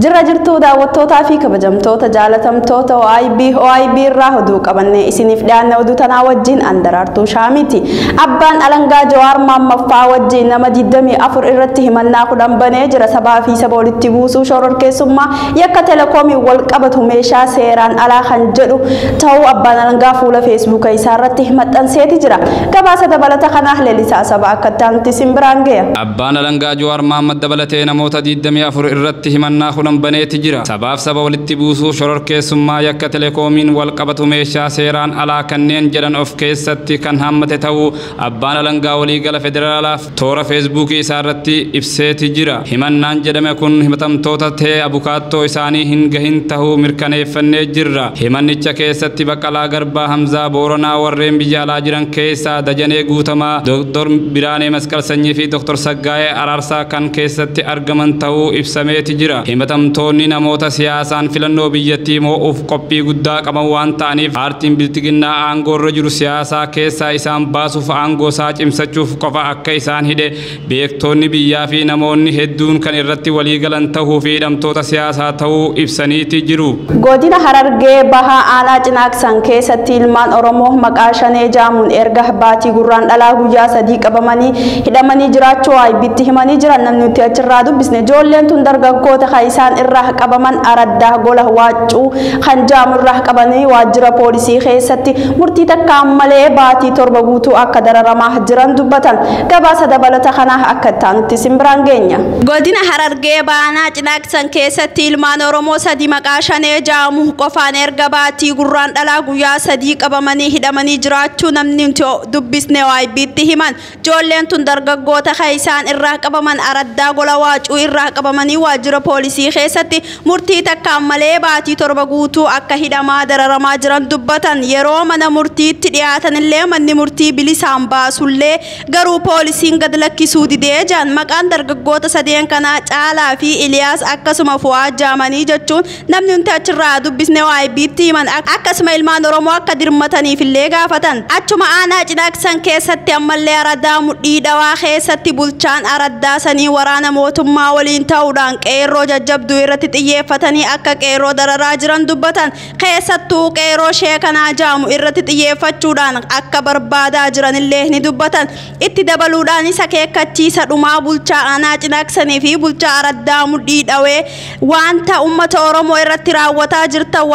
Jirra jirtuu daawwattootaa fi kabajamtoota jaalatamtoota OIB irraa hoduu qabanne isiniif dhiyaanne oduu tanaa wajjin Andaraartuu Shaamiti. Abbaan alangaa Jawaar Mohammaffaa wajjin nama 24 irratti himannaa 10 banee jira. Sabaa fi saba walitti buusuu shororkeessummaa yakka telekoomii wal qabatu meeshaa seeraan alaa kan jedhu ta'uu abbaan alangaa fuula Facebook isaa irratti maxxanseeti jira. Gabaasa dabalata kanaa leelisaa saba akka taanti simbiraan geeya. Abbaan alangaa Jawaar Mohammad dabalatee namoota 24 irratti himannaa baneeti jira. Sabaaf saba walitti buusuu shororkeessummaa yakka telekoomiin wal qabatu meeshaa seeraan alaa kanneen jedhan of keessatti kan hammate ta'uu abbaan alangaa waliigala federaalaaf toora feesbuukii isaa irratti ibseeti jira. Himannaan jedhame kun himatamtoota ta'ee abukaattoo isaanii hin gahin ta'uu mirkaneeffannee jirra. Himannicha keessatti Baqqalaa Garbaa, Hamzaa Booranaa warreen biyya alaa jiran keessaa Dajanee Guutamaa, Dr. Biraanee Masqal Sanyii fi Dr. Saggaayee Araarsaa kan keessatti argaman ta'uu ibsameeti jira. Himatamtoonni namoota siyaasaan filannoo biyyattii moo'uuf qophii guddaa qaban waan ta'aniif paartiin biltiginnaa aangoo irra jiru siyaasaa keessaa isaan baasuuf aangoo isaa cimsachuuf qofa akka isaan hidhe beektoonni biyyaa fi namoonni hedduun kan irratti waliigalan ta'uu fi hidhamtoota siyaasaa ta'uu ibsaniiti jiru. Godina Harargee Bahaa Aanaa Cinaaqsan keessatti ilmaan Oromoo maqaa Shanee jaamuun erga baatii Gurraandhalaa guyyaa 3 qabamanii hidhamanii jiraachuu IB'tti himanii jiran. Namni nuti achirraa dubbisne ijoolleen tun dargaggoota isaan irraa qabaman Araddaa Gola Waaccuu kan jaamu irraa qabanii waajjira poolisii keessatti murtii takkaan malee baatii 7 guutuu akka dararamaa jiran dubbatan. Gabaasa dabalata kanaa akka taanutti simbiraan geenya. Godina Harargee Bahaa Cinaaqsan keessatti ilmaan Oromoo 3 maqaa Shanee jaamu qofaan erga baatii Gurraandhalaa guyyaa 3 qabamanii hidhamanii jiraachuu namni nuti dubbisne IB'tti himan. Ijoolleen tun dargaggoota isaan irraa qabaman Araddaa Gola Waaccuu irraa qabamanii waajjira poolisii keessatti murtii takkaan malee baatii 7 guutuu akka hidhamaa dararamaa jiran dubbatan. Yeroo mana murtiitti dhiyaatan illee manni murtii bilisaan baasullee garuu poolisiin gad lakkisuu didee jiran. Maqaan dargaggoota 3 kanaa Caalaa fi Iliyaas akkasuma Fu'aad jaamanii jechuun namni nuti achirraa dubbisne IB'tti himan. Akkasuma ilmaan Oromoo akka dirmataniif illee gaafatan. Achuma Aanaa Cinaaqsan keessatti ammallee Araddaa Mudhii Dhawaa keessatti bulchaan Araddaa sanii waraana mootummaa waliin ta'uudhaan qeerroo jajjabduu irratti xiyyeeffatanii akka qeerroo dararaa jiran dubbatan. Keessattuu qeerroo sheekanaa jaamu irratti xiyyeeffachuudhaan akka barbaadaa jiran illee ni dubbatan. Itti dabaluudhaan isa keekkachiisa dhumaa bulchaa Aanaa Cinaaqsanii fi bulchaa Araddaa Mudhii Dhawee wanta uummata Oromoo irratti raawwataa jirtan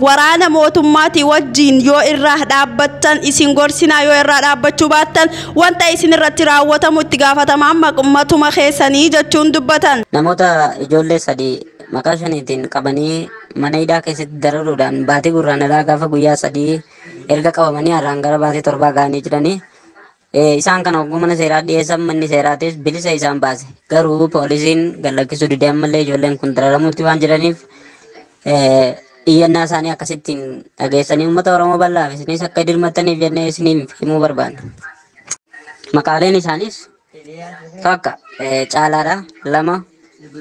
waraana mootummaatii wajjin yoo irraa dhaabbattan isin gorsinaa, yoo irraa dhaabbachuu baattan wanta isin irratti raawwatamu itti gaafatamaan ummatuma keessanii jechuun dubbatan. Namoota ijoollee 3 maqaa Shaneetiin qabanii mana hidhaa keessatti dararuudhaan baatii Gurraandhalaa gaafa guyyaa 3 erga qabamanii har'aan gara baatii 7 ga'anii jiranii. Isaan kana mana seeraa dhiyeessan manni seeraatis bilisa isaan baase. Garuu poolisiin gad lakkisuu didee ammallee ijoolleen kun dararamuutti waan jiraniif iyyannaa isaanii akkasittiin dhageessanii uummata Oromoo bal'aaf isinis akka dirmattaniif jennee isiniif himuu barbaanna. Maqaaleen isaanis tokko Caalaadha, 2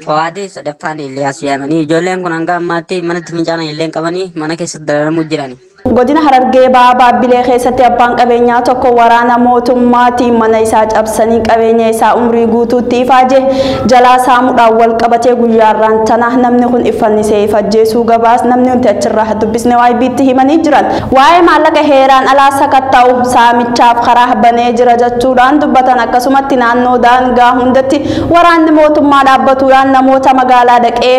Fu'aadii, 3ffaan Iliyaas jedhamanii ijoolleen kun hanga ammaatti manatti fincaanan illee qabanii mana keessatti dararamuu jirani. Godina Harargee Bahaa Baabbilee keessatti abbaan qabeenyaa tokko waraana mootummaatiin mana isaa cabsanii qabeenya isaa umrii guutuutti ifaaje jalaa saamuudhaan wal qabatee guyyaarraan tana namni kun iffannisee ifajjeesuu gabaas namni nuti achirraa dubbisne IB'tti himanii jiran. Waa'ee maallaqa heeraan alaa sakatta'u saamichaaf karaa banee jira jechuudhaan dubbatan. Akkasumatti naannoo daangaa hundatti waraanni mootummaa dhaabbatuudhaan namoota magaalaa dhaqee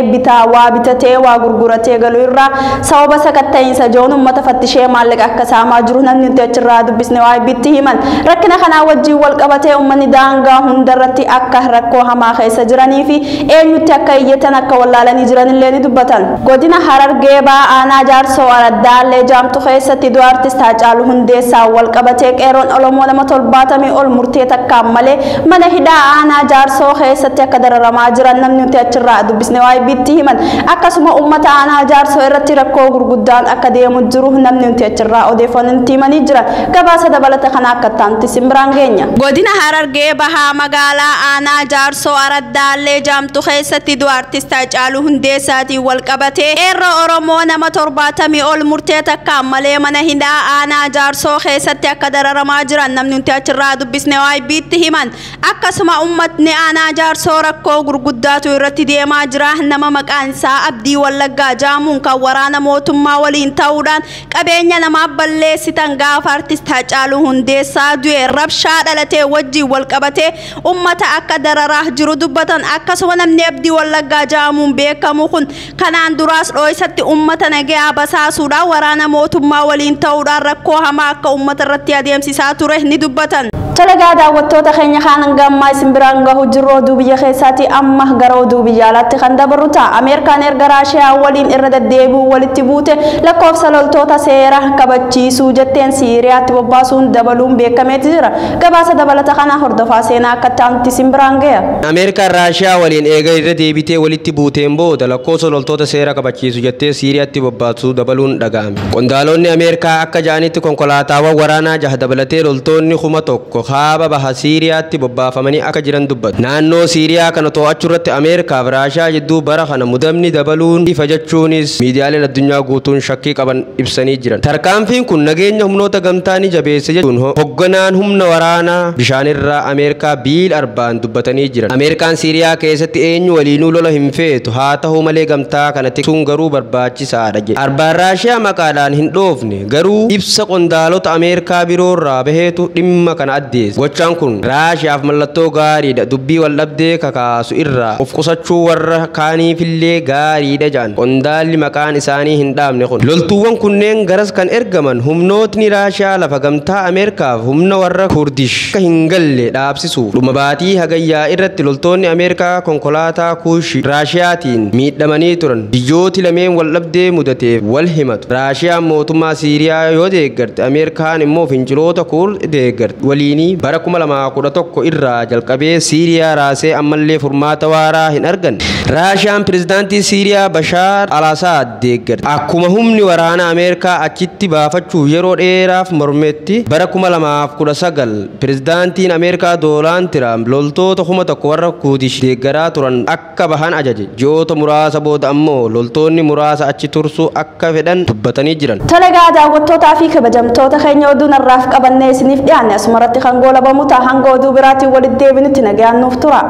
waa bitatee waa gurguratee galuu irraa sababa sakatta'iinsa joon uummata fattishee maallaqa akka saamaa jiru namni nuti achirraa dubbisne IB'tti himan. Rakkina kanaa wajjin wal qabatee uummanni daangaa hundarratti akka rakkoo hamaa keessa jiranii fi eenyutti akka iyyatan akka wallaalanii jiran illee ni dubbatan. Godina Harargee Bahaa Aanaa Jaarsoo Araddaallee jaamtu keessatti du'a artist Haacaaluu Hundeessaa wal qabatee qeerroon Oromoo nama 70 ol murtee takkaan malee mana hidhaa Aanaa Jaarsoo keessatti akka dararamaa jiran namni nuti achirraa dubbisne IB'tti himan. Akkasuma uummata Aanaa Jaarsoo irratti rakkoo gurguddaan akka deemu jiru namni nuti achirraa odeeffannoon timanii jira gabaasa dabalata kana akka taanti simbiraan geenya. Godina Harargee Bahaa magaalaa Aanaa Jaarsoo Araddaallee Jaamtu keessatti du'a artist Haacaaluu Hundeessaatiin wal qabatee eerra Oromoo nama 70 ol murtee takkaan malee mana hidhaa Aanaa Jaarsoo keessatti akka dararamaa jiran namni nuti achirraa dubbisne waa'ee biitti himan akkasuma ummatni Aanaa Jaarsoo rakkoo gurguddaatu irratti deemaa jira nama maqaan isaa Abdii Wallaggaa jaamuun kan waraana mootummaa waliin ta'uudhaan qabeenya namaa balleessitan gaafa artist Haacaaluu Hundeessaa du'e rabshaa dhalatee wajjin wal qabatee ummata akka dararaa jiru dubbatan akkasuma namni Abdii Wallaggaa jaamuun beekamu kun kanaan duraas dhooysatti ummata nagaa basaasuudhaan waraana mootummaa waliin ta'uudhaan rakkoo hamaa akka ummata irratti adeemsisaa ture ni dubbatan. Talagaa daawwattoota keenya kaan gammaa isin biraan gahu jirru oduu biyya keessaati amma gara oduu biyya alaatti kan dabarru ta'a. Ameerikaan erga Raashiyaa waliin irra deddeebi'uu walitti buute lakkoofsa loltoota seera kabachiisuu jetteen Siiriyaatti bobbaasuun dabaluun beekameeti jira. Gabaasa dabalata kana hordofaa seenaa akka taanti isin biraan ga'a. Ameerikaan Raashiyaa waliin eega irra deebitee walitti buuteen booda lakkoofsa loltoota seera kabachiisuu jettee Siiriyaatti bobbaasuu dabaluun dhaga'ame. Qondaalonni Ameerikaa akka jaanitti konkolaataawwan waraanaa 6 dabalatee loltoonni 1,000 kaaba baha Siiriyaatti bobbaafamanii akka jiran dubbatu. Naannoo Siiriyaa kana to'achuu irratti Ameerikaa fi Raashiyaa jidduu bara kana mudamni dabaluun ifa jechuunis miidiyaaleen addunyaa guutuun shakkii qaban ibsanii jiran. Tarkaanfiin kun nageenya humnoota gamtaa ni jabeessa jechuun hogganaan humna waraanaa bishaanirraa Ameerikaa Biil Arbaan dubbatanii jiran. Ameerikaan Siiriyaa keessatti eenyu waliinuu lola hin feetu haa ta'u malee gamtaa kana tiksuun garuu barbaachisaadha jedhe. Arbaan Raashiyaa maqaadhaan hin dhoofne garuu ibsa qondaalota Ameerikaa biroorraa baheetu dhimma kana addeessa. Gochaan kun Raashiyaaf mallattoo gaariidha dubbii wal dhabdee kakaasu irraa of qusachuu warra kaaniifillee gaariidha jedhan qondaalli maqaan isaanii hin dhaabne kun. Loltuuwwan kunneen garas kan ergaman humnootni Raashiyaa lafa gamtaa Ameerikaaf humna warra Kurdish akka hin galle dhaabsisuuf dhuma baatii hagayyaa irratti loltoonni Ameerikaa konkolaataa kuushii Raashiyaatiin miidhamanii turan biyyooti lameen wal dhabdee mudateef wal himatu. Raashiyaan mootummaa Siiriyaa yoo deeggarte Ameerikaan immoo finciloota Kurd deeggarte waliin bara 2011 irraa jalqabee Siiriyaa raasee ammallee furmaata waaraa hin arganne. Raashiyaan pirezidaantii Siiriyaa Bashaar al-Asaad deeggarte. Akkuma humni waraana Ameerikaa achitti baafachuuf yeroo dheeraaf mormetti bara 2019 pirezidaantiin Ameerikaa Doonaald Tiraamp loltoota 1,000 warra Kurdish deeggaraa turan akka bahan ajaje. Ji'oota muraasa booda ammoo loltoonni muraasa achi tursuu akka fedhan dubbatanii jiran. Talagaa daawwattootaa fi kabajamtoota keenya oduu narraaf qabannee isiniif dhiyaanne asumarratti kan goolabamu ta'a hanga oduu biraatiin walitti deebinutti nagaan nuuf tura.